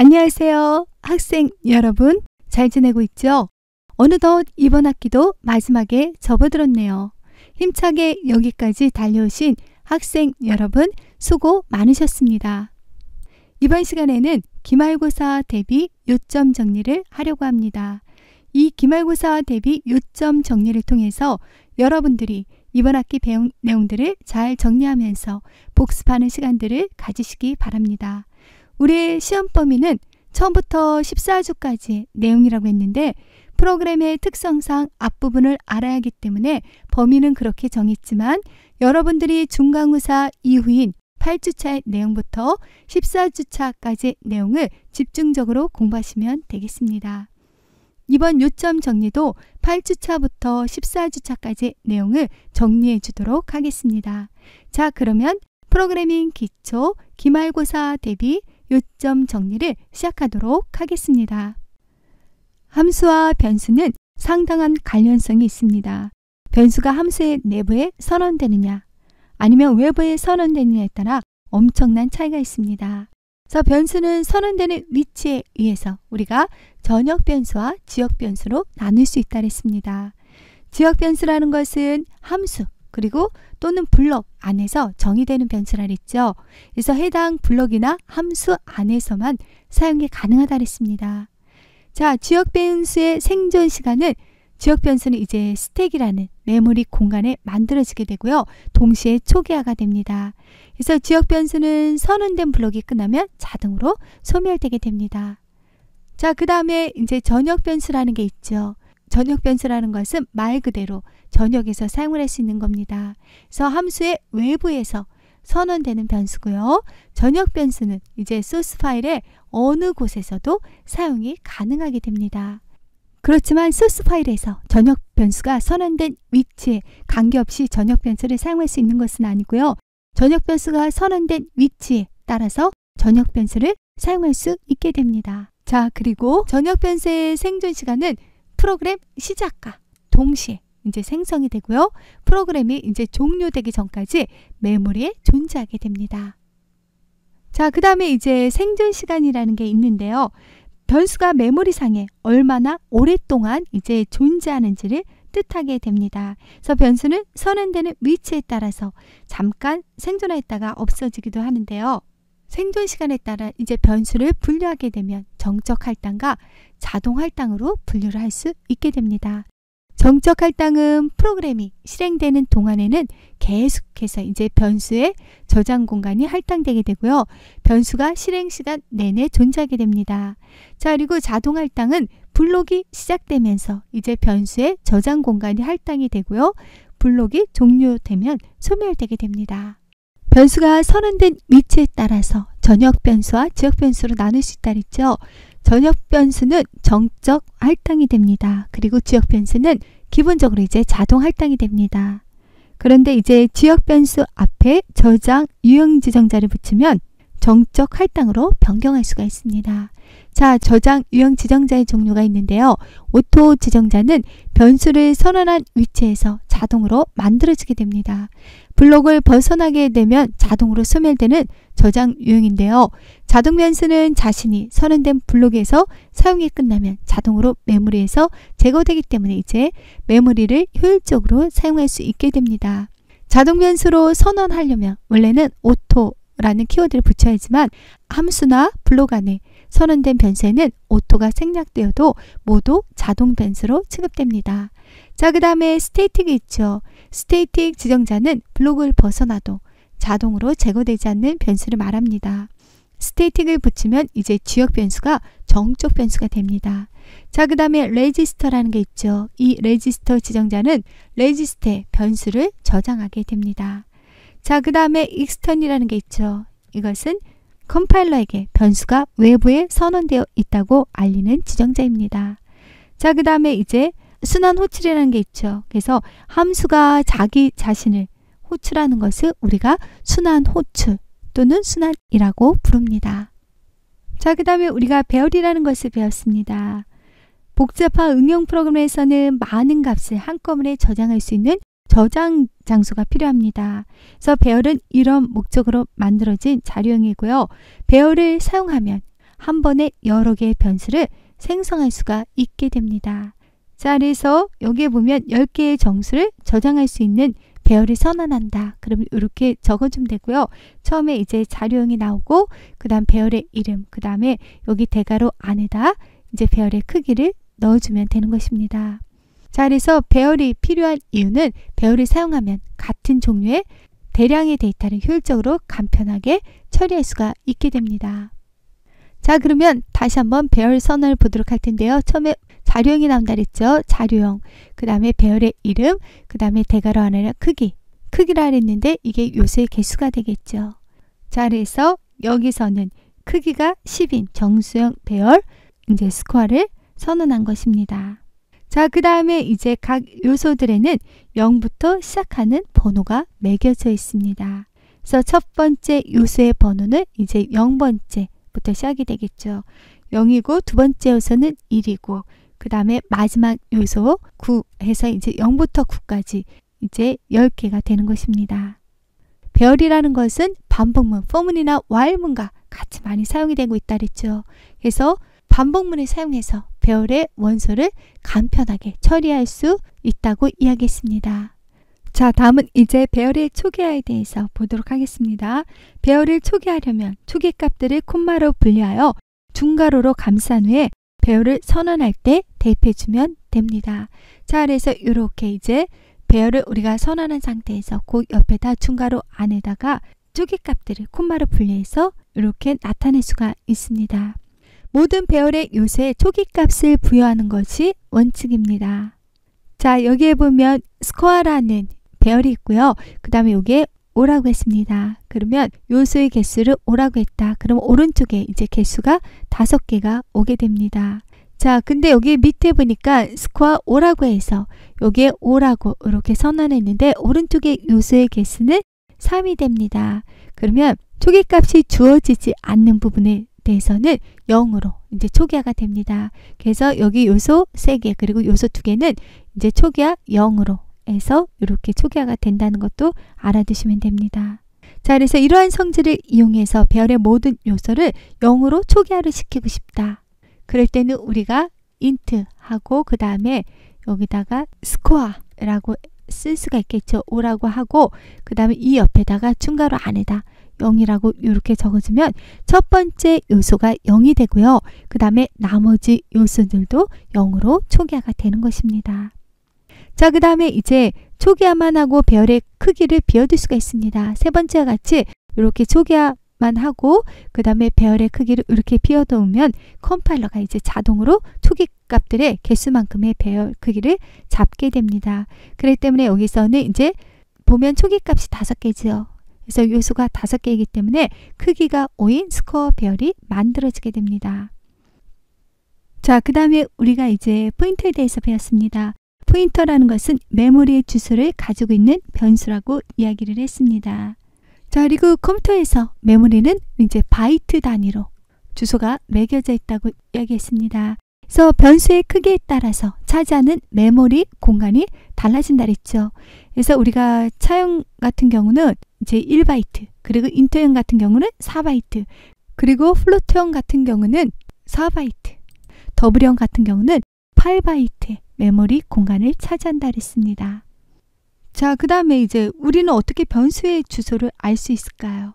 안녕하세요. 학생 여러분, 잘 지내고 있죠? 어느덧 이번 학기도 마지막에 접어들었네요. 힘차게 여기까지 달려오신 학생 여러분, 수고 많으셨습니다. 이번 시간에는 기말고사 대비 요점 정리를 하려고 합니다. 이 기말고사 대비 요점 정리를 통해서 여러분들이 이번 학기 배운 내용들을 잘 정리하면서 복습하는 시간들을 가지시기 바랍니다. 우리의 시험 범위는 처음부터 14주까지의 내용이라고 했는데 프로그램의 특성상 앞부분을 알아야 하기 때문에 범위는 그렇게 정했지만 여러분들이 중간고사 이후인 8주차의 내용부터 14주차까지의 내용을 집중적으로 공부하시면 되겠습니다. 이번 요점 정리도 8주차부터 14주차까지의 내용을 정리해 주도록 하겠습니다. 자, 그러면 프로그래밍 기초 기말고사 대비 요점 정리를 시작하도록 하겠습니다. 함수와 변수는 상당한 관련성이 있습니다. 변수가 함수의 내부에 선언되느냐 아니면 외부에 선언되느냐에 따라 엄청난 차이가 있습니다. 그래서 변수는 선언되는 위치에 의해서 우리가 전역 변수와 지역 변수로 나눌 수 있다 했습니다. 지역 변수라는 것은 함수 그리고 또는 블록 안에서 정의되는 변수라 했죠. 그래서 해당 블록이나 함수 안에서만 사용이 가능하다 했습니다. 자, 지역 변수의 생존 시간은 지역 변수는 이제 스택이라는 메모리 공간에 만들어지게 되고요. 동시에 초기화가 됩니다. 그래서 지역 변수는 선언된 블록이 끝나면 자동으로 소멸되게 됩니다. 자, 그 다음에 이제 전역 변수라는 게 있죠. 전역 변수라는 것은 말 그대로 전역에서 사용을 할 수 있는 겁니다. 그래서 함수의 외부에서 선언되는 변수고요. 전역 변수는 이제 소스 파일의 어느 곳에서도 사용이 가능하게 됩니다. 그렇지만 소스 파일에서 전역 변수가 선언된 위치에 관계없이 전역 변수를 사용할 수 있는 것은 아니고요. 전역 변수가 선언된 위치에 따라서 전역 변수를 사용할 수 있게 됩니다. 자, 그리고 전역 변수의 생존 시간은 프로그램 시작과 동시에 이제 생성이 되고요. 프로그램이 이제 종료되기 전까지 메모리에 존재하게 됩니다. 자, 그 다음에 이제 생존 시간이라는 게 있는데요. 변수가 메모리상에 얼마나 오랫동안 이제 존재하는지를 뜻하게 됩니다. 그래서 변수는 선언되는 위치에 따라서 잠깐 생존했다가 없어지기도 하는데요. 생존 시간에 따라 이제 변수를 분류하게 되면 정적 할당과 자동 할당으로 분류를 할 수 있게 됩니다. 정적 할당은 프로그램이 실행되는 동안에는 계속해서 이제 변수의 저장 공간이 할당되게 되고요. 변수가 실행 시간 내내 존재하게 됩니다. 자, 그리고 자동 할당은 블록이 시작되면서 이제 변수의 저장 공간이 할당이 되고요. 블록이 종료되면 소멸되게 됩니다. 변수가 선언된 위치에 따라서 전역 변수와 지역 변수로 나눌 수 있다 그랬죠. 전역 변수는 정적 할당이 됩니다. 그리고 지역 변수는 기본적으로 이제 자동 할당이 됩니다. 그런데 이제 지역 변수 앞에 저장 유형 지정자를 붙이면 정적 할당으로 변경할 수가 있습니다. 자, 저장 유형 지정자의 종류가 있는데요. 오토 지정자는 변수를 선언한 위치에서 자동으로 만들어지게 됩니다. 블록을 벗어나게 되면 자동으로 소멸되는 저장 유형인데요. 자동 변수는 자신이 선언된 블록에서 사용이 끝나면 자동으로 메모리에서 제거되기 때문에 이제 메모리를 효율적으로 사용할 수 있게 됩니다. 자동 변수로 선언하려면 원래는 오토라는 키워드를 붙여야지만 함수나 블록 안에 선언된 변수에는 오토가 생략되어도 모두 자동 변수로 취급됩니다. 자, 그 다음에 스태틱이 있죠. 스태틱 지정자는 블록을 벗어나도 자동으로 제거되지 않는 변수를 말합니다. 스태틱을 붙이면 이제 지역 변수가 정적 변수가 됩니다. 자, 그 다음에 레지스터라는 게 있죠. 이 레지스터 지정자는 레지스터에 변수를 저장하게 됩니다. 자, 그 다음에 익스턴이라는 게 있죠. 이것은 컴파일러에게 변수가 외부에 선언되어 있다고 알리는 지정자입니다. 자, 그 다음에 이제 순환 호출이라는 게 있죠. 그래서 함수가 자기 자신을 호출하는 것을 우리가 순환 호출 또는 순환이라고 부릅니다. 자, 그 다음에 우리가 배열이라는 것을 배웠습니다. 복잡한 응용 프로그램에서는 많은 값을 한꺼번에 저장할 수 있는 저장 장소가 필요합니다. 그래서 배열은 이런 목적으로 만들어진 자료형이고요. 배열을 사용하면 한 번에 여러 개의 변수를 생성할 수가 있게 됩니다. 자, 그래서 여기에 보면 10개의 정수를 저장할 수 있는 배열을 선언한다. 그럼 이렇게 적어주면 되고요. 처음에 이제 자료형이 나오고 그 다음 배열의 이름, 그 다음에 여기 대괄호 안에다 이제 배열의 크기를 넣어주면 되는 것입니다. 자, 그래서 배열이 필요한 이유는 배열을 사용하면 같은 종류의 대량의 데이터를 효율적으로 간편하게 처리할 수가 있게 됩니다. 자, 그러면 다시 한번 배열 선언을 보도록 할 텐데요. 처음에 자료형이 나온다 그랬죠. 자료형, 그 다음에 배열의 이름, 그 다음에 대괄호 안에 크기라 그랬는데 이게 요소의 개수가 되겠죠. 자, 그래서 여기서는 크기가 10인 정수형 배열 이제 스코어를 선언한 것입니다. 자, 그 다음에 이제 각 요소들에는 0부터 시작하는 번호가 매겨져 있습니다. 그래서 첫 번째 요소의 번호는 이제 0번째부터 시작이 되겠죠. 0이고 두 번째 요소는 1이고 그 다음에 마지막 요소 9 해서 이제 0부터 9까지 이제 10개가 되는 것입니다. 배열이라는 것은 반복문, for문이나 while문과 같이 많이 사용이 되고 있다 그랬죠. 그래서 반복문을 사용해서 배열의 원소를 간편하게 처리할 수 있다고 이야기했습니다. 자, 다음은 이제 배열의 초기화에 대해서 보도록 하겠습니다. 배열을 초기화하려면 초기값들을 콤마로 분리하여 중괄호로 감싼 후에 배열을 선언할 때 대입해주면 됩니다. 자, 그래서 이렇게 이제 배열을 우리가 선언한 상태에서 그 옆에다 중괄호 안에다가 초기값들을 콤마로 분리해서 이렇게 나타낼 수가 있습니다. 모든 배열의 요소에 초기값을 부여하는 것이 원칙입니다. 자, 여기에 보면 스코어라는 배열이 있고요. 그 다음에 여기에 5라고 했습니다. 그러면 요소의 개수를 5라고 했다. 그럼 오른쪽에 이제 개수가 5개가 오게 됩니다. 자, 근데 여기 밑에 보니까 스코어 5라고 해서 여기에 5라고 이렇게 선언했는데 오른쪽에 요소의 개수는 3이 됩니다. 그러면 초기값이 주어지지 않는 부분에 대해서는 0으로 이제 초기화가 됩니다. 그래서 여기 요소 3개 그리고 요소 2개는 이제 초기화 0으로 해서 이렇게 초기화가 된다는 것도 알아두시면 됩니다. 자, 그래서 이러한 성질을 이용해서 배열의 모든 요소를 0으로 초기화를 시키고 싶다. 그럴 때는 우리가 int 하고 그 다음에 여기다가 score라고 쓸 수가 있겠죠. 5라고 하고 그 다음에 이 옆에다가 중괄호 안에다 0이라고 이렇게 적어주면 첫 번째 요소가 0이 되고요. 그 다음에 나머지 요소들도 0으로 초기화가 되는 것입니다. 자, 그 다음에 이제 초기화만 하고 배열의 크기를 비워둘 수가 있습니다. 세 번째와 같이 이렇게 초기화만 하고 그 다음에 배열의 크기를 이렇게 비워두면 컴파일러가 이제 자동으로 초기 값들의 개수만큼의 배열 크기를 잡게 됩니다. 그렇기 때문에 여기서는 이제 보면 초기 값이 5개죠. 그래서 요소가 5개이기 때문에 크기가 5인 스코어 배열이 만들어지게 됩니다. 자, 그 다음에 우리가 이제 포인터에 대해서 배웠습니다. 포인터라는 것은 메모리의 주소를 가지고 있는 변수라고 이야기를 했습니다. 자, 그리고 컴퓨터에서 메모리는 이제 바이트 단위로 주소가 매겨져 있다고 이야기했습니다. 그래서 변수의 크기에 따라서 차지하는 메모리 공간이 달라진다 그랬죠. 그래서 우리가 차형 같은 경우는 이제 1바이트, 그리고 인터형 같은 경우는 4바이트, 그리고 플로트형 같은 경우는 4바이트, 더블형 같은 경우는 8바이트의 메모리 공간을 차지한다 그랬습니다. 자, 그 다음에 이제 우리는 어떻게 변수의 주소를 알 수 있을까요?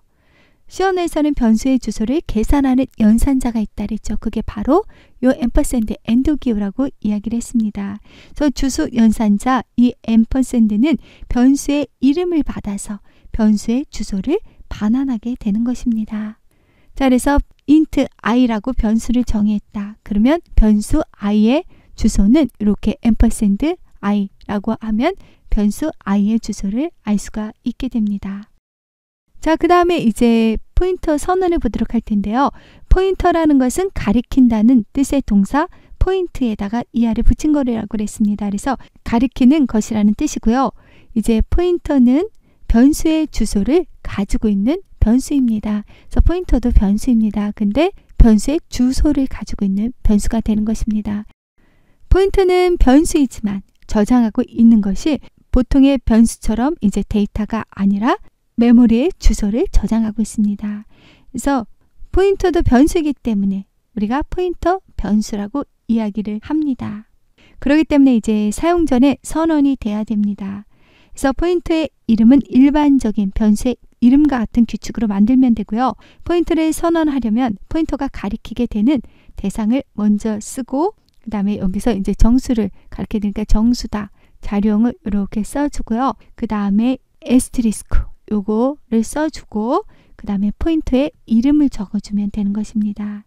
시험에서는 변수의 주소를 계산하는 연산자가 있다 그랬죠. 그게 바로 요 앰퍼샌드 엔드 기호라고 이야기를 했습니다. 저 주소 연산자 이 앰퍼샌드는 변수의 이름을 받아서 변수의 주소를 반환하게 되는 것입니다. 자, 그래서 int i라고 변수를 정의했다. 그러면 변수 i의 주소는 이렇게 앰퍼샌드 i라고 하면 변수 i의 주소를 알 수가 있게 됩니다. 자, 그 다음에 이제 포인터 선언을 보도록 할 텐데요. 포인터라는 것은 가리킨다는 뜻의 동사 포인트에다가 이하를 붙인 거라고 그랬습니다. 그래서 가리키는 것이라는 뜻이고요. 이제 포인터는 변수의 주소를 가지고 있는 변수입니다. 그래서 포인터도 변수입니다. 근데 변수의 주소를 가지고 있는 변수가 되는 것입니다. 포인터는 변수이지만 저장하고 있는 것이 보통의 변수처럼 이제 데이터가 아니라 메모리의 주소를 저장하고 있습니다. 그래서 포인터도 변수이기 때문에 우리가 포인터 변수라고 이야기를 합니다. 그렇기 때문에 이제 사용 전에 선언이 돼야 됩니다. 그래서 포인터의 이름은 일반적인 변수의 이름과 같은 규칙으로 만들면 되고요. 포인터를 선언하려면 포인터가 가리키게 되는 대상을 먼저 쓰고 그 다음에 여기서 이제 정수를 가리키게 되니까 정수다. 자료형을 이렇게 써주고요. 그 다음에 에스테리스크 요거를 써주고 그 다음에 포인터의 이름을 적어주면 되는 것입니다.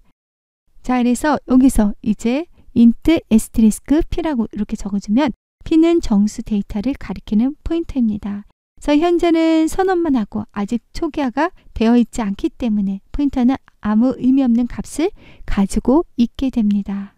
자, 그래서 여기서 이제 int 에스테리스크 p라고 이렇게 적어주면 p는 정수 데이터를 가리키는 포인터입니다. 그래서 현재는 선언만 하고 아직 초기화가 되어 있지 않기 때문에 포인터는 아무 의미 없는 값을 가지고 있게 됩니다.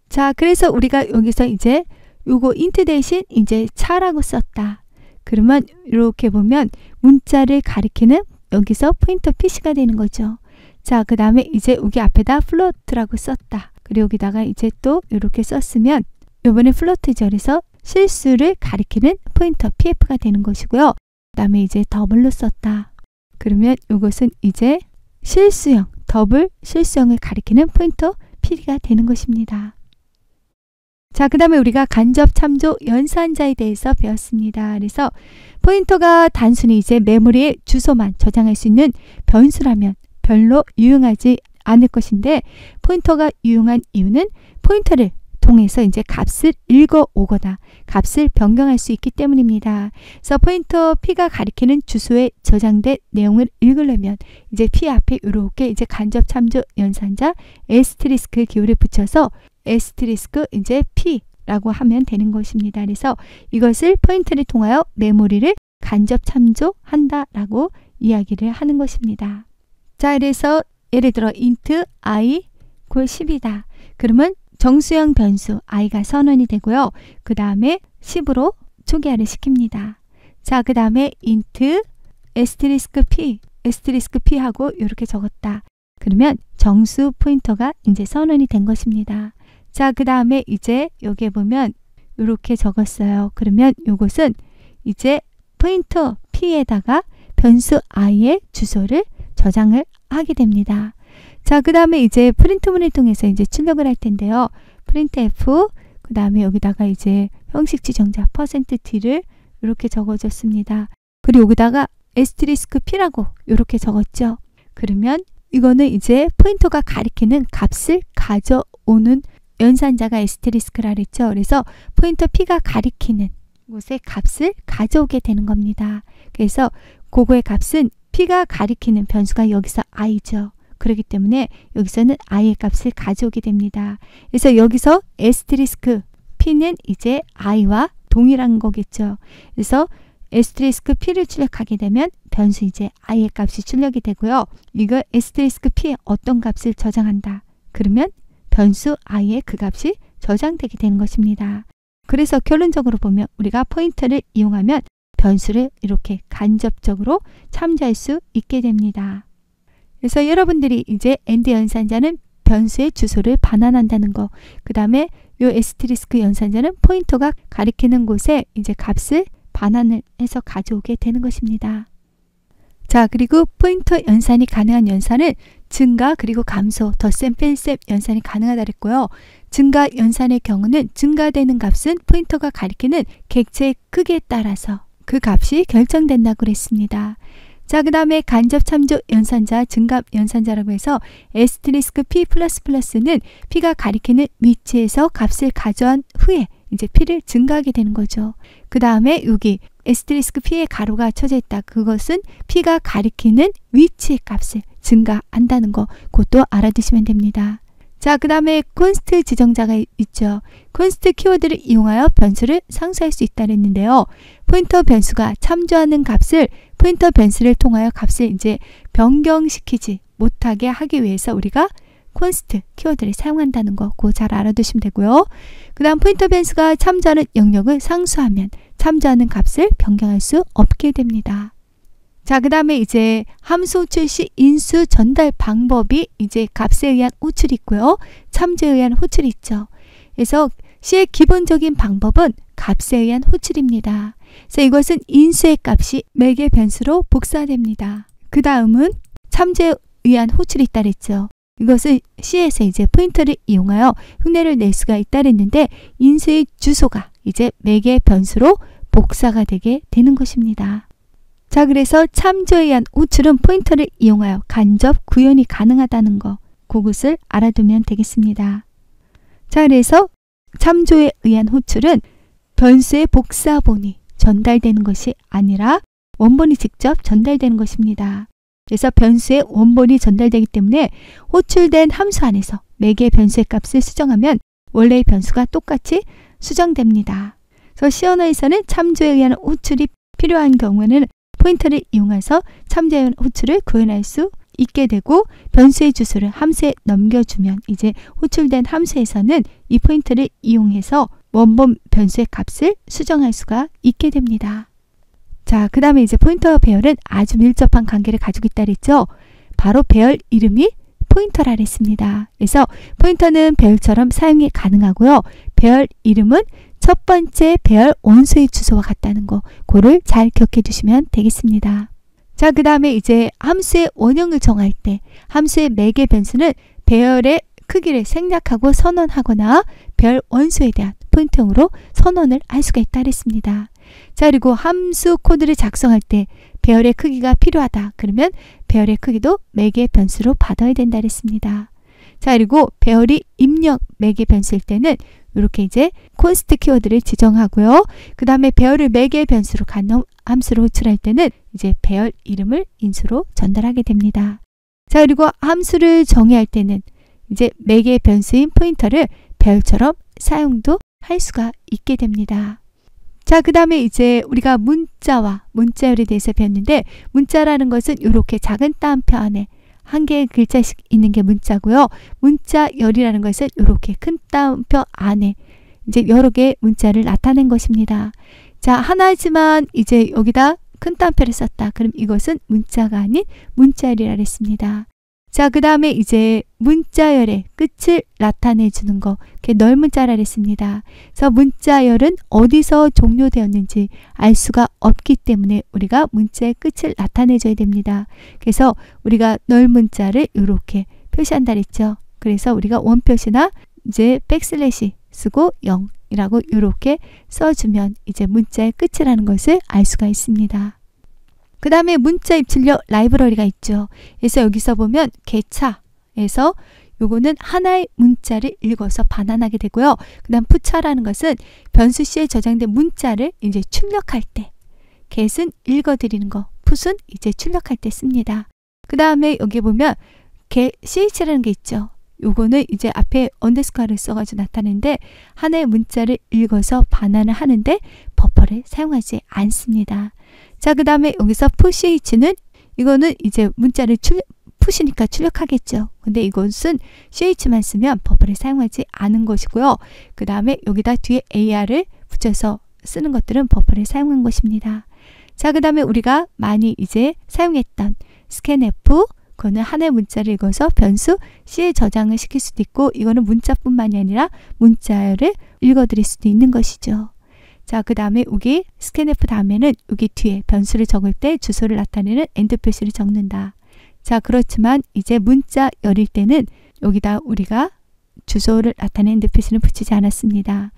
자, 그래서 우리가 여기서 이제 요거 int 대신 이제 차라고 썼다. 그러면 이렇게 보면 문자를 가리키는 여기서 포인터 PC가 되는 거죠. 자, 그 다음에 이제 여기 앞에다 float라고 썼다. 그리고 여기다가 이제 또 이렇게 썼으면 요번에 float죠. 그래서 실수를 가리키는 포인터 PF가 되는 것이고요. 그 다음에 이제 더블로 썼다. 그러면 이것은 이제 실수형, 더블 실수형을 가리키는 포인터 PD가 되는 것입니다. 자, 그 다음에 우리가 간접 참조 연산자에 대해서 배웠습니다. 그래서 포인터가 단순히 이제 메모리에 주소만 저장할 수 있는 변수라면 별로 유용하지 않을 것인데 포인터가 유용한 이유는 포인터를 통해서 이제 값을 읽어오거나 값을 변경할 수 있기 때문입니다. 그래서 포인터 P가 가리키는 주소에 저장된 내용을 읽으려면 이제 P 앞에 이렇게 이제 간접 참조 연산자 에스테리스크 기호를 붙여서 에스테리스크 이제 P라고 하면 되는 것입니다. 그래서 이것을 포인터를 통하여 메모리를 간접 참조한다라고 이야기를 하는 것입니다. 자, 그래서 예를 들어 int i = 10이다. 그러면 정수형 변수 i가 선언이 되고요. 그 다음에 10으로 초기화를 시킵니다. 자, 그 다음에 int 에스테리스크 p 하고 이렇게 적었다. 그러면 정수 포인터가 이제 선언이 된 것입니다. 자, 그 다음에 이제 여기에 보면 이렇게 적었어요. 그러면 이것은 이제 포인터 p에다가 변수 i의 주소를 저장을 하게 됩니다. 자, 그 다음에 이제 프린트문을 통해서 이제 출력을 할 텐데요. printf 그 다음에 여기다가 이제 형식 지정자 %t를 이렇게 적어줬습니다. 그리고 여기다가 에스테리스크 p라고 이렇게 적었죠. 그러면 이거는 이제 포인터가 가리키는 값을 가져오는 연산자가 에스테리스크라 그랬죠. 그래서 포인터 p가 가리키는 곳의 값을 가져오게 되는 겁니다. 그래서 그거의 값은 p가 가리키는 변수가 여기서 i죠. 그렇기 때문에 여기서는 i의 값을 가져오게 됩니다. 그래서 여기서 에스테리스크 p는 이제 i와 동일한 거겠죠. 그래서 에스테리스크 p를 출력하게 되면 변수 이제 i의 값이 출력이 되고요. 이거 에스테리스크 p에 어떤 값을 저장한다. 그러면 변수 i의 그 값이 저장되게 되는 것입니다. 그래서 결론적으로 보면 우리가 포인터를 이용하면 변수를 이렇게 간접적으로 참조할 수 있게 됩니다. 그래서 여러분들이 이제 AND 연산자는 변수의 주소를 반환한다는 거, 그 다음에 이 에스테리스크 연산자는 포인터가 가리키는 곳에 이제 값을 반환을 해서 가져오게 되는 것입니다. 자, 그리고 포인터 연산이 가능한 연산은 증가 그리고 감소, 덧셈, 뺄셈 연산이 가능하다 그랬고요. 증가 연산의 경우는 증가되는 값은 포인터가 가리키는 객체의 크기에 따라서 그 값이 결정된다고 그랬습니다. 자, 그 다음에 간접 참조 연산자, 증갑 연산자라고 해서 에스테리스크 p++는 p가 가리키는 위치에서 값을 가져온 후에 이제 p를 증가하게 되는 거죠. 그 다음에 여기 에스테리스크 p의 가로가 쳐져 있다. 그것은 p가 가리키는 위치의 값을 증가한다는 거, 그것도 알아두시면 됩니다. 자, 그 다음에 콘스트 지정자가 있죠. 콘스트 키워드를 이용하여 변수를 상수할 수 있다 그랬는데요. 포인터 변수가 참조하는 값을 포인터 변수를 통하여 값을 이제 변경시키지 못하게 하기 위해서 우리가 콘스트 키워드를 사용한다는 거, 그거 잘 알아두시면 되고요. 그 다음 포인터 변수가 참조하는 영역을 상수하면 참조하는 값을 변경할 수 없게 됩니다. 자, 그 다음에 이제 함수 호출 시 인수 전달 방법이 이제 값에 의한 호출이 있고요. 참조에 의한 호출이 있죠. 그래서 C의 기본적인 방법은 값에 의한 호출입니다. 그래서 이것은 인수의 값이 매개 변수로 복사됩니다. 그 다음은 참조에 의한 호출이 있다 그랬죠. 이것은 C에서 이제 포인터를 이용하여 흉내를 낼 수가 있다 그랬는데 인수의 주소가 이제 매개 변수로 복사가 되게 되는 것입니다. 자, 그래서 참조에 의한 호출은 포인터를 이용하여 간접 구현이 가능하다는 거, 그것을 알아두면 되겠습니다. 자, 그래서 참조에 의한 호출은 변수의 복사본이 전달되는 것이 아니라 원본이 직접 전달되는 것입니다. 그래서 변수의 원본이 전달되기 때문에 호출된 함수 안에서 매개 변수의 값을 수정하면 원래의 변수가 똑같이 수정됩니다. 그래서 C 언어에서는 참조에 의한 호출이 필요한 경우에는 포인터를 이용해서 참조에 의한 호출을 구현할 수 있게 되고, 변수의 주소를 함수에 넘겨주면 이제 호출된 함수에서는 이 포인터를 이용해서 원본 변수의 값을 수정할 수가 있게 됩니다. 자, 그 다음에 이제 포인터와 배열은 아주 밀접한 관계를 가지고 있다 그랬죠. 바로 배열 이름이 포인터라 그랬습니다. 그래서 포인터는 배열처럼 사용이 가능하고요. 배열 이름은 첫 번째 배열 원소의 주소와 같다는 거, 그거를 잘 기억해 두시면 되겠습니다. 자, 그 다음에 이제 함수의 원형을 정할 때 함수의 매개 변수는 배열의 크기를 생략하고 선언하거나 배열 원소에 대한 포인터형으로 선언을 할 수가 있다 그랬습니다. 자, 그리고 함수 코드를 작성할 때 배열의 크기가 필요하다 그러면 배열의 크기도 매개 변수로 받아야 된다 그랬습니다. 자, 그리고 배열이 입력 매개 변수일 때는 이렇게 이제 콘스트 키워드를 지정하고요. 그 다음에 배열을 매개 변수로 간접 함수로 호출할 때는 이제 배열 이름을 인수로 전달하게 됩니다. 자, 그리고 함수를 정의할 때는 이제 매개 변수인 포인터를 배열처럼 사용도 할 수가 있게 됩니다. 자, 그 다음에 이제 우리가 문자와 문자열에 대해서 배웠는데, 문자라는 것은 이렇게 작은 따옴표 안에 한 개의 글자씩 있는 게 문자고요. 문자열이라는 것은 이렇게 큰 따옴표 안에 이제 여러 개의 문자를 나타낸 것입니다. 자, 하나지만 이제 여기다 큰 따옴표를 썼다. 그럼 이것은 문자가 아닌 문자열이라 했습니다. 자, 그 다음에 이제 문자열의 끝을 나타내 주는 거, 그게 널문자라 했습니다. 그래서 문자열은 어디서 종료되었는지 알 수가 없기 때문에 우리가 문자의 끝을 나타내 줘야 됩니다. 그래서 우리가 널문자를 이렇게 표시한다 그랬죠. 그래서 우리가 원표시나 이제 백슬래시 쓰고 0이라고 이렇게 써주면 이제 문자의 끝이라는 것을 알 수가 있습니다. 그 다음에 문자 입출력 라이브러리가 있죠. 그래서 여기서 보면 개차에서 요거는 하나의 문자를 읽어서 반환하게 되고요. 그 다음 푸차라는 것은 변수 C에 저장된 문자를 이제 출력할 때, get은 읽어드리는 거, put은 이제 출력할 때 씁니다. 그 다음에 여기 보면 ch라는 게 있죠. 요거는 이제 앞에 언더스코어를 써가지고 나타내는데 하나의 문자를 읽어서 반환을 하는데 버퍼를 사용하지 않습니다. 자, 그 다음에 여기서 push는 이거는 이제 문자를 push니까 출력하겠죠. 근데 이것은 ch만 쓰면 버퍼를 사용하지 않은 것이고요. 그 다음에 여기다 뒤에 ar을 붙여서 쓰는 것들은 버퍼를 사용한 것입니다. 자, 그 다음에 우리가 많이 이제 사용했던 scanf, 그거는 하나의 문자를 읽어서 변수 C에 저장을 시킬 수도 있고, 이거는 문자뿐만이 아니라 문자를 읽어드릴 수도 있는 것이죠. 자, 그 다음에 여기 scanf 다음에는 여기 뒤에 변수를 적을 때 주소를 나타내는 AND 표시를 적는다. 자, 그렇지만 이제 문자열일 때는 여기다 우리가 주소를 나타내는 AND 표시는 붙이지 않았습니다.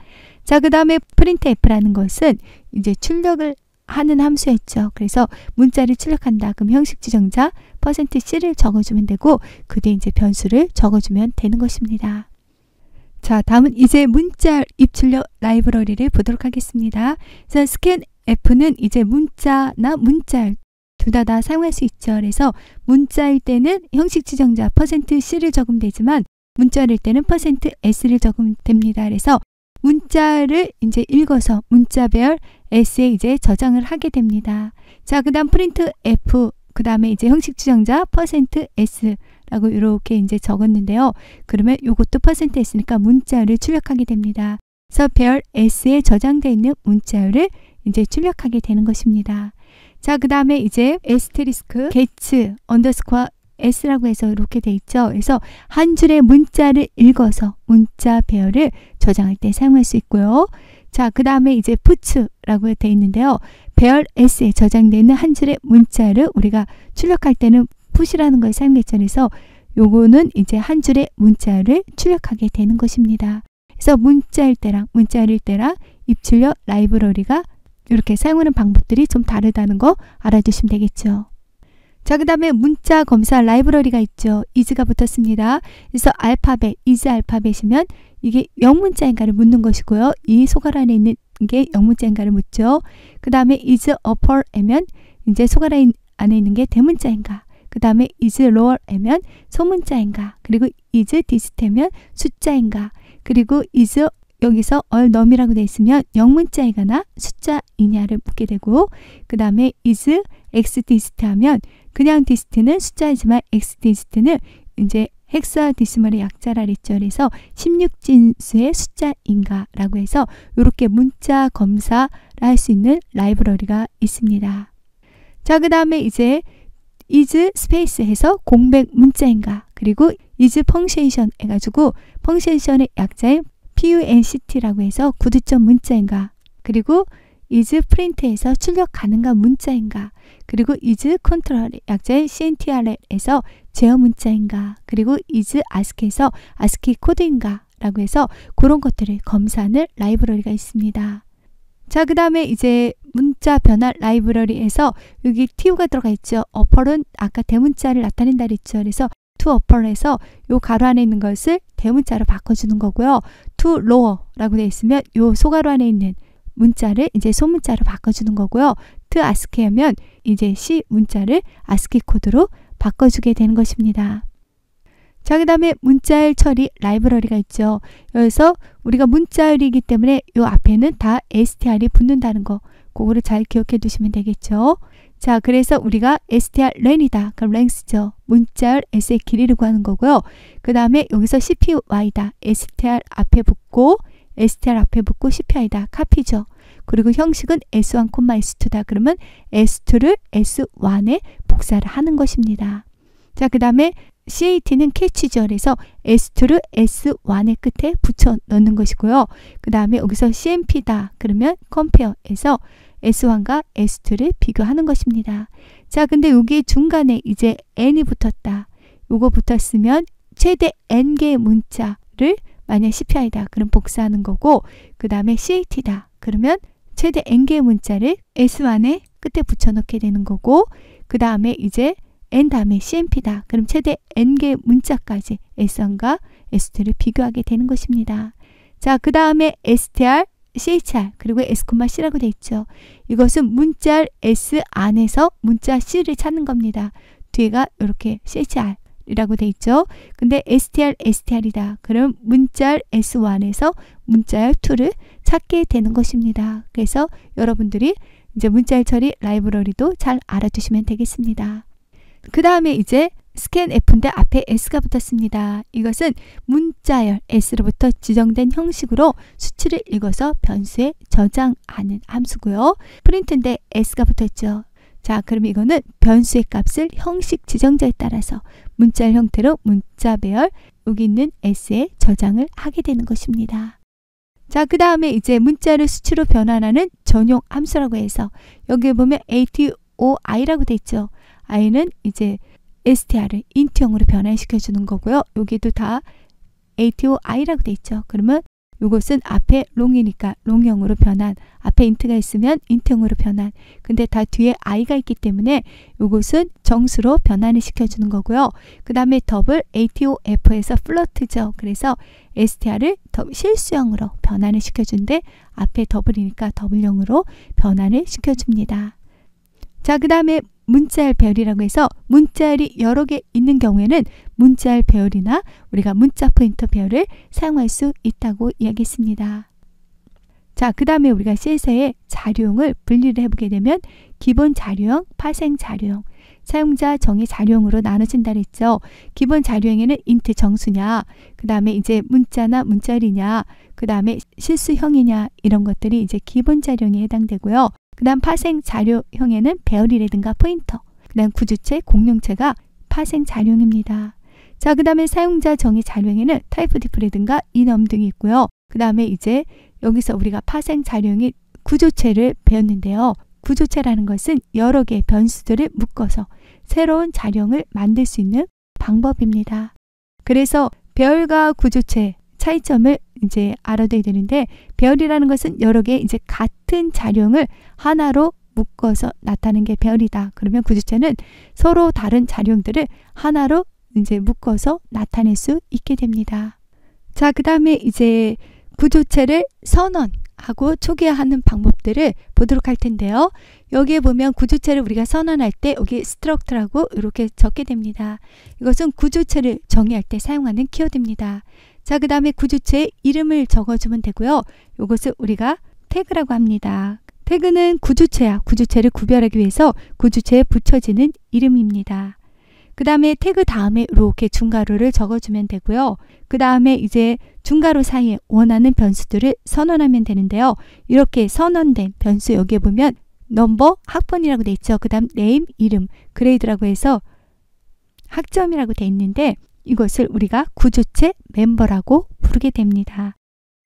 자, 그 다음에 printf라는 것은 이제 출력을 하는 함수였죠. 그래서 문자를 출력한다. 그럼 형식 지정자 %C를 적어주면 되고, 그 뒤에 이제 변수를 적어주면 되는 것입니다. 자, 다음은 이제 문자 입출력 라이브러리를 보도록 하겠습니다. 그래서 scanf는 이제 문자나 문자열 둘 다 사용할 수 있죠. 그래서 문자일 때는 형식 지정자 %C를 적으면 되지만 문자일 때는 %S를 적으면 됩니다. 그래서 문자를 이제 읽어서 문자 배열 S에 이제 저장을 하게 됩니다. 자, 그 다음 printf, 그 다음에 이제 형식 지정자 %S라고 이렇게 이제 적었는데요. 그러면 이것도 %S니까 문자열을 출력하게 됩니다. 그래서 배열 S에 저장되어 있는 문자열을 이제 출력하게 되는 것입니다. 자, 그 다음에 이제 asterisk gets underscore S라고 해서 이렇게 돼 있죠. 그래서 한 줄의 문자를 읽어서 문자 배열을 저장할 때 사용할 수 있고요. 자, 그 다음에 이제 puts라고 돼 있는데요. 배열 S에 저장되어 있는 한 줄의 문자를 우리가 출력할 때는 put이라는 걸 사용했죠. 그래서 요거는 이제 한 줄의 문자를 출력하게 되는 것입니다. 그래서 문자일 때랑 문자 아닐 때랑 입출력 라이브러리가 이렇게 사용하는 방법들이 좀 다르다는 거 알아두시면 되겠죠. 자, 그 다음에 문자 검사 라이브러리가 있죠. is가 붙었습니다. 그래서 알파벳, is 알파벳이면 이게 영문자인가를 묻는 것이고요. 이 소괄 안에 있는 게 영문자인가를 묻죠. 그 다음에 is upper이면 이제 소괄 안에 있는 게 대문자인가. 그 다음에 is lower이면 소문자인가. 그리고 is dist면 숫자인가. 그리고 is 여기서 얼넘이라고 되어 있으면 영문자이거나 숫자이냐를 묻게 되고, 그 다음에 is xdist 하면 그냥 dist는 숫자이지만 xdist는 이제 헥사데시멀의 약자라 그랬죠. 그래서 16진수의 숫자인가 라고 해서 이렇게 문자 검사를 할 수 있는 라이브러리가 있습니다. 자, 그 다음에 이제 is 스페이스 해서 공백 문자인가, 그리고 is 펑션션 해가지고 펑션션의 약자인 punct라고 해서 구두점 문자인가, 그리고 is print에서 출력 가능한 문자인가, 그리고 is control 약자인 cntr에서 제어 문자인가, 그리고 is ASCII에서 ASCII 코드인가 라고 해서 그런 것들을 검사하는 라이브러리가 있습니다. 자, 그 다음에 이제 문자 변화 라이브러리에서 여기 to가 들어가 있죠. upper은 아까 대문자를 나타낸다 그랬죠. 그래서 to upper에서 요 가로 안에 있는 것을 대문자로 바꿔주는 거고요. to lower라고 되어 있으면 요 소가로 안에 있는 문자를 이제 소문자로 바꿔주는 거고요. to ASCII 하면 이제 C 문자를 ASCII 코드로 바꿔주게 되는 것입니다. 자, 그 다음에 문자열 처리 라이브러리가 있죠. 여기서 우리가 문자열이기 때문에 요 앞에는 다 str이 붙는다는 거, 그거를 잘 기억해 두시면 되겠죠. 자, 그래서 우리가 strlen이다. 그럼 length죠. 문자열 s의 길이를 구하는 거고요. 그 다음에 여기서 cpy다. str 앞에 붙고 str 앞에 붙고 cpi다. 카피죠. 그리고 형식은 s1, s2다. 그러면 s2를 s1에 복사를 하는 것입니다. 자, 그 다음에 cat는 캐치죠. 그래서 s2를 s1의 끝에 붙여 넣는 것이고요. 그 다음에 여기서 cmp다. 그러면 compare에서 s1과 s2를 비교하는 것입니다. 자, 근데 여기 중간에 이제 n이 붙었다. 요거 붙었으면 최대 n개의 문자를 만약 cpi다. 그럼 복사하는 거고, 그 다음에 cat다. 그러면 최대 n개의 문자를 s1의 끝에 붙여 넣게 되는 거고, 그 다음에 이제 n 다음에 cmp다. 그럼 최대 n개의 문자까지 s1과 s2를 비교하게 되는 것입니다. 자, 그 다음에 str, chr, 그리고 s,c라고 되어 있죠. 이것은 문자 s 안에서 문자 c를 찾는 겁니다. 뒤에가 이렇게 chr 이라고 되어 있죠. 근데 str이다. 그럼 문자 s1에서 문자열 2를 찾게 되는 것입니다. 그래서 여러분들이 이제 문자열 처리 라이브러리도 잘 알아두시면 되겠습니다. 그 다음에 이제 scan f인데 앞에 s가 붙었습니다. 이것은 문자열 s로부터 지정된 형식으로 수치를 읽어서 변수에 저장하는 함수고요. print인데 s가 붙었죠. 자, 그럼 이거는 변수의 값을 형식 지정자에 따라서 문자열 형태로 문자 배열 여기 있는 s에 저장을 하게 되는 것입니다. 자, 그 다음에 이제 문자를 수치로 변환하는 전용 함수라고 해서 여기 보면 atoi라고 되어 있죠. i는 이제 str을 int형으로 변환시켜 주는 거고요. 여기도 다 atoi라고 되어 있죠. 그러면 이것은 앞에 long이니까 long형으로 변환, 앞에 int가 있으면 int형으로 변환. 근데 다 뒤에 i가 있기 때문에 이것은 정수로 변환을 시켜주는 거고요. 그 다음에 더블 atof에서 float죠. 그래서 str을 실수형으로 변환을 시켜주는데 앞에 더블이니까 더블형으로 변환을 시켜줍니다. 자, 그 다음에 문자열 배열이라고 해서 문자열이 여러 개 있는 경우에는 문자열 배열이나 우리가 문자 포인터 배열을 사용할 수 있다고 이야기했습니다. 자, 그 다음에 우리가 C에서의 자료형을 분리를 해보게 되면 기본 자료형, 파생 자료형, 사용자 정의 자료형으로 나눠진다 그랬죠. 기본 자료형에는 int 정수냐, 그 다음에 이제 문자나 문자열이냐, 그 다음에 실수형이냐 이런 것들이 이제 기본 자료형에 해당되고요. 그 다음 파생 자료형에는 배열이라든가 포인터, 그 다음 구주체, 공룡체가 파생 자료형입니다. 자, 그 다음에 사용자 정의 자료형에는 타입 디프라든가 이넘 등이 있고요. 그 다음에 이제 여기서 우리가 파생 자료형의 구조체를 배웠는데요. 구조체라는 것은 여러 개의 변수들을 묶어서 새로운 자료형을 만들 수 있는 방법입니다. 그래서 배열과 구조체 차이점을 이제 알아둬야 되는데, 배열이라는 것은 여러 개 이제 같은 자료를 하나로 묶어서 나타내는 게 배열이다. 그러면 구조체는 서로 다른 자료들을 하나로 이제 묶어서 나타낼 수 있게 됩니다. 자, 그 다음에 이제 구조체를 선언하고 초기화하는 방법들을 보도록 할 텐데요. 여기에 보면 구조체를 우리가 선언할 때 여기 스트럭트라고 이렇게 적게 됩니다. 이것은 구조체를 정의할 때 사용하는 키워드입니다. 자, 그 다음에 구조체의 이름을 적어주면 되고요. 이것을 우리가 태그라고 합니다. 태그는 구조체와 구조체를 구별하기 위해서 구조체에 붙여지는 이름입니다. 그 다음에 태그 다음에 이렇게 중괄호를 적어주면 되고요. 그 다음에 이제 중괄호 사이에 원하는 변수들을 선언하면 되는데요. 이렇게 선언된 변수 여기에 보면 넘버, 학번이라고 돼 있죠. 그 다음 네임, 이름, 그레이드라고 해서 학점이라고 돼 있는데, 이것을 우리가 구조체 멤버라고 부르게 됩니다.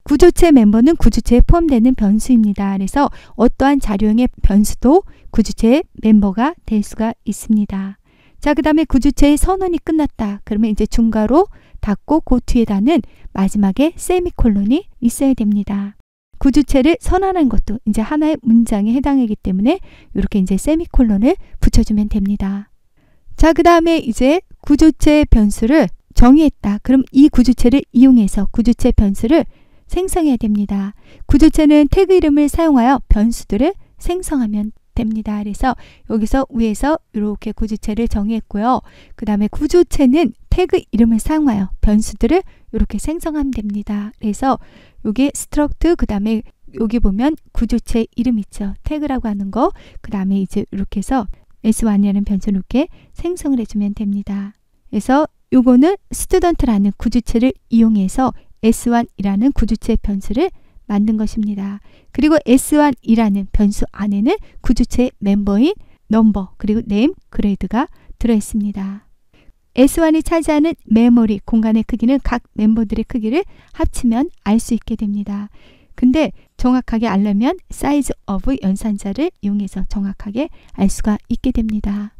구조체 멤버는 구조체에 포함되는 변수입니다. 그래서 어떠한 자료형의 변수도 구조체의 멤버가 될 수가 있습니다. 자, 그 다음에 구조체의 선언이 끝났다. 그러면 이제 중괄호 닫고 그 뒤에다는 마지막에 세미콜론이 있어야 됩니다. 구조체를 선언한 것도 이제 하나의 문장에 해당하기 때문에 이렇게 이제 세미콜론을 붙여주면 됩니다. 자, 그 다음에 이제 구조체 변수를 정의했다. 그럼 이 구조체를 이용해서 구조체 변수를 생성해야 됩니다. 구조체는 태그 이름을 사용하여 변수들을 생성하면 됩니다. 그래서 여기서 위에서 이렇게 구조체를 정의했고요. 그 다음에 구조체는 태그 이름을 사용하여 변수들을 이렇게 생성하면 됩니다. 그래서 여기 스트럭트, 그 다음에 여기 보면 구조체 이름 있죠. 태그라고 하는 거. 그 다음에 이제 이렇게 해서 S1이라는 변수를 이렇게 생성을 해주면 됩니다. 그래서 요거는 스튜던트라는 구조체를 이용해서 S1이라는 구조체 변수를 만든 것입니다. 그리고 S1이라는 변수 안에는 구조체 멤버인 넘버, 그리고 네임, 그레이드가 들어있습니다. S1이 차지하는 메모리 공간의 크기는 각 멤버들의 크기를 합치면 알 수 있게 됩니다. 근데 정확하게 알려면 size of 연산자를 이용해서 정확하게 알 수가 있게 됩니다.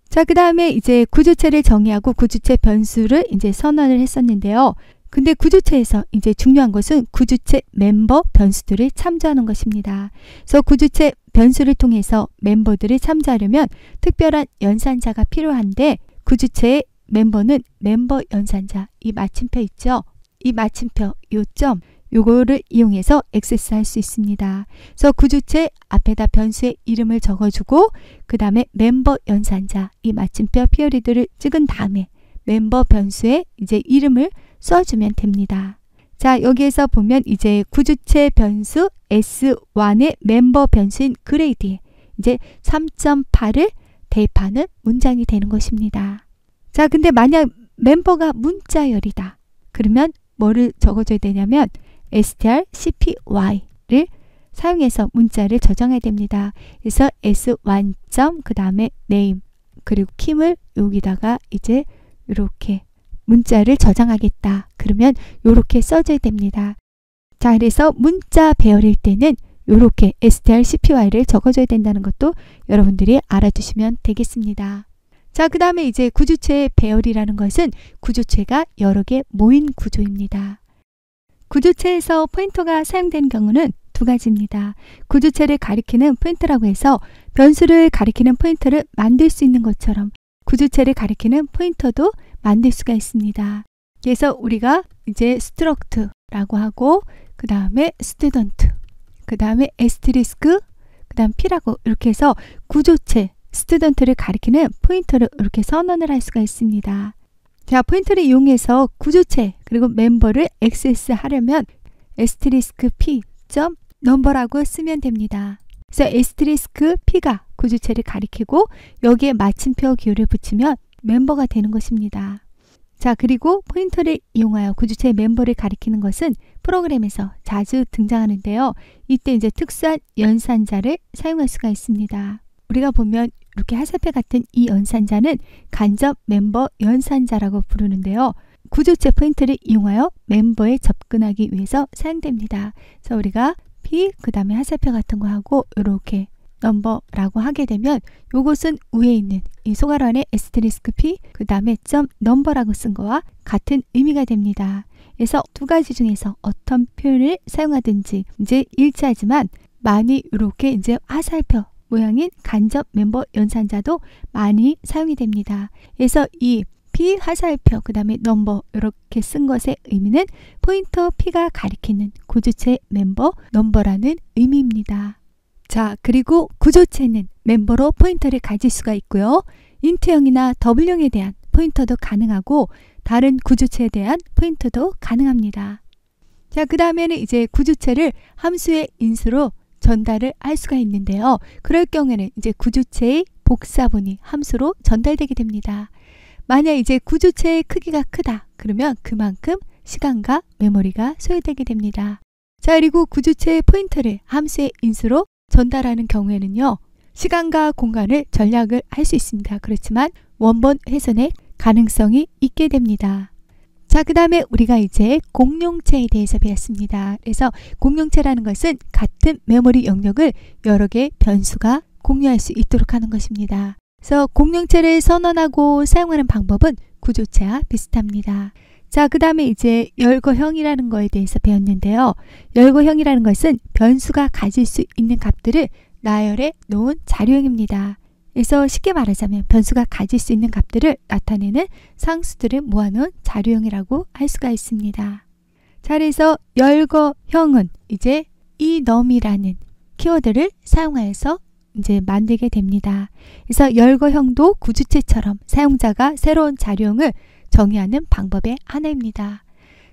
자, 그 다음에 이제 구조체를 정의하고 구조체 변수를 이제 선언을 했었는데요. 근데 구조체에서 이제 중요한 것은 구조체 멤버 변수들을 참조하는 것입니다. 그래서 구조체 변수를 통해서 멤버들을 참조하려면 특별한 연산자가 필요한데, 구조체의 멤버는 멤버 연산자, 이 마침표 있죠? 이 마침표, 요점, 요거를 이용해서 액세스할 수 있습니다. 그래서 구조체 앞에다 변수의 이름을 적어주고, 그 다음에 멤버 연산자, 이 마침표 피어리드를 찍은 다음에 멤버 변수의 이제 이름을 써주면 됩니다. 자, 여기에서 보면 이제 구조체 변수 S1의 멤버 변수인 그레이드에 이제 3.8을 대입하는 문장이 되는 것입니다. 자, 근데 만약 멤버가 문자열이다. 그러면 뭐를 적어줘야 되냐면 strcpy를 사용해서 문자를 저장해야 됩니다. 그래서 S1. 그 다음에 name 그리고 킴을 여기다가 이제 이렇게 문자를 저장하겠다. 그러면 이렇게 써줘야 됩니다. 자, 그래서 문자 배열일 때는 이렇게 strcpy를 적어줘야 된다는 것도 여러분들이 알아두시면 되겠습니다. 자, 그 다음에 이제 구조체의 배열이라는 것은 구조체가 여러 개 모인 구조입니다. 구조체에서 포인터가 사용되는 경우는 두 가지입니다. 구조체를 가리키는 포인터라고 해서 변수를 가리키는 포인터를 만들 수 있는 것처럼 구조체를 가리키는 포인터도 만들 수가 있습니다. 그래서 우리가 이제 스트럭트라고 하고, 그 다음에 스튜던트, 그 다음에 에스트리스크, 그 다음 P라고 이렇게 해서 구조체 스튜던트를 가리키는 포인터를 이렇게 선언을 할 수가 있습니다. 자, 포인터를 이용해서 구조체 그리고 멤버를 액세스하려면 에스트리스크 P 넘버라고 쓰면 됩니다. 그래서 에스트리스크 P가 구조체를 가리키고 여기에 마침표 기호를 붙이면 멤버가 되는 것입니다. 자, 그리고 포인터를 이용하여 구조체의 멤버를 가리키는 것은 프로그램에서 자주 등장하는데요. 이때 이제 특수한 연산자를 사용할 수가 있습니다. 우리가 보면 이렇게 화살표 같은 이 연산자는 간접 멤버 연산자라고 부르는데요. 구조체 포인터를 이용하여 멤버에 접근하기 위해서 사용됩니다. 그래서 우리가 P, 그 다음에 화살표 같은 거 하고 이렇게 넘버라고 하게 되면 요것은 위에 있는 이 소괄호 안에 에스테리스크 P 그 다음에 점 넘버라고 쓴 거와 같은 의미가 됩니다. 그래서 두 가지 중에서 어떤 표현을 사용하든지 이제 일치하지만 많이 이렇게 이제 화살표 모양인 간접 멤버 연산자도 많이 사용이 됩니다. 그래서 이 P 화살표 그 다음에 넘버 이렇게 쓴 것의 의미는 포인터 P가 가리키는 구조체 멤버 넘버라는 의미입니다. 자, 그리고 구조체는 멤버로 포인터를 가질 수가 있고요. 인트형이나 더블형에 대한 포인터도 가능하고 다른 구조체에 대한 포인터도 가능합니다. 자, 그 다음에는 이제 구조체를 함수의 인수로 전달을 할 수가 있는데요. 그럴 경우에는 이제 구조체의 복사본이 함수로 전달되게 됩니다. 만약 이제 구조체의 크기가 크다 그러면 그만큼 시간과 메모리가 소요되게 됩니다. 자, 그리고 구조체의 포인터를 함수의 인수로 전달하는 경우에는요. 시간과 공간을 절약을 할 수 있습니다. 그렇지만 원본 훼손의 가능성이 있게 됩니다. 자, 그 다음에 우리가 이제 공용체에 대해서 배웠습니다. 그래서 공용체라는 것은 같은 메모리 영역을 여러 개의 변수가 공유할 수 있도록 하는 것입니다. 그래서 공용체를 선언하고 사용하는 방법은 구조체와 비슷합니다. 자, 그 다음에 이제 열거형이라는 거에 대해서 배웠는데요. 열거형이라는 것은 변수가 가질 수 있는 값들을 나열해 놓은 자료형입니다. 그래서 쉽게 말하자면 변수가 가질 수 있는 값들을 나타내는 상수들을 모아놓은 자료형이라고 할 수가 있습니다. 자, 그래서 열거형은 이제 enum이라는 키워드를 사용하여서 이제 만들게 됩니다. 그래서 열거형도 구조체처럼 사용자가 새로운 자료형을 정의하는 방법의 하나입니다.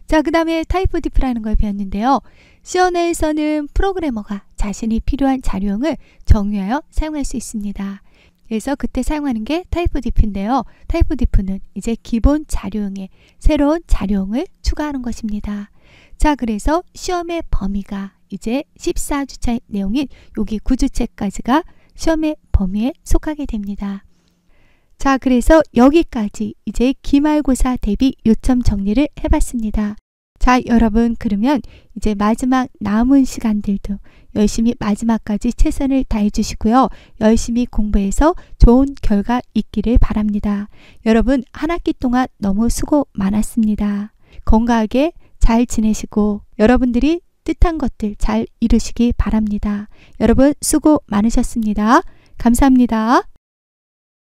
자, 그 다음에 타입 diff라는 걸 배웠는데요. C 내에서는 프로그래머가 자신이 필요한 자료형을 정의하여 사용할 수 있습니다. 그래서 그때 사용하는 게 타입 diff인데요. 타입 diff는 이제 기본 자료형에 새로운 자료형을 추가하는 것입니다. 자, 그래서 시험의 범위가 이제 14주차 내용인 여기 구조체까지가 시험의 범위에 속하게 됩니다. 자, 그래서 여기까지 이제 기말고사 대비 요점 정리를 해봤습니다. 자, 여러분 그러면 이제 마지막 남은 시간들도 열심히 마지막까지 최선을 다해 주시고요. 열심히 공부해서 좋은 결과 있기를 바랍니다. 여러분 한 학기 동안 너무 수고 많았습니다. 건강하게 잘 지내시고 여러분들이 뜻한 것들 잘 이루시기 바랍니다. 여러분 수고 많으셨습니다. 감사합니다.